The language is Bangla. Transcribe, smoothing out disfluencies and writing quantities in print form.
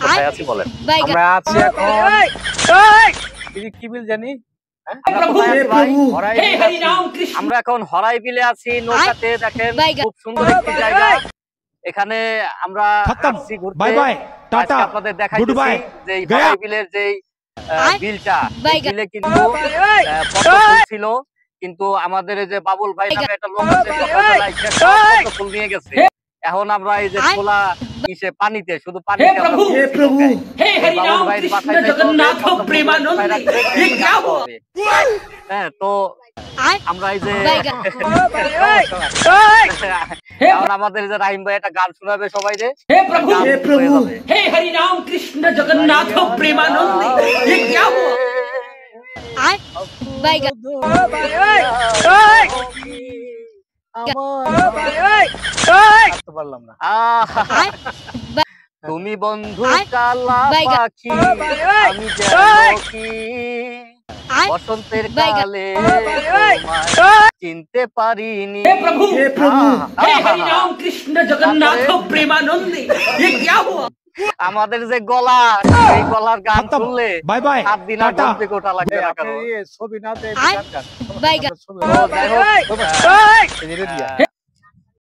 কোথায় আছি বলেন? আমরা আছি এখন কি বিল জানি আমরা এখন হরাই বিলে আছি, নৌকাতে। দেখেন খুব সুন্দর একটি জায়গা। এখানে আমরা আসছি ঘুরতে। আজকে আপনাদের দেখাইতেছি যে হরাই বিলের যে বিলটা, বিলে কিন্তু পদ্ম ফুল ছিল, কিন্তু আমাদের এই যে বাবুল ভাই নামে একটা লোক আছে, সকালবেলা এসে সব পদ্ম ফুল নিয়ে গেছে। এখন আমরা এই যে খোলা ইসে পানিতে, শুধু পানিতে বাবুল ভাইয়ের বাসায় হ্যাঁ, তো আমরা এই যে এখন আমাদের যে রাহিম ভাই একটা গান শোনাবে সবাই রে। हे हरि राम कृष्ण जगन्नाथ प्रेमानंद। ये क्या हुआ? তুমি বন্ধু কালা পাখি, আমি যেন কি বসন্তের কালে চিনতে পারিনি। हे प्रभु, हे हरि राम कृष्ण जगन्नाथ प्रेमानंद। ये क्या हुआ? আমাদের যে গলা, এই গলার গান শুনলে 7 দিন আর ঘুরতে কোটা লাগবে না। কারণ ছবি না যাই হোক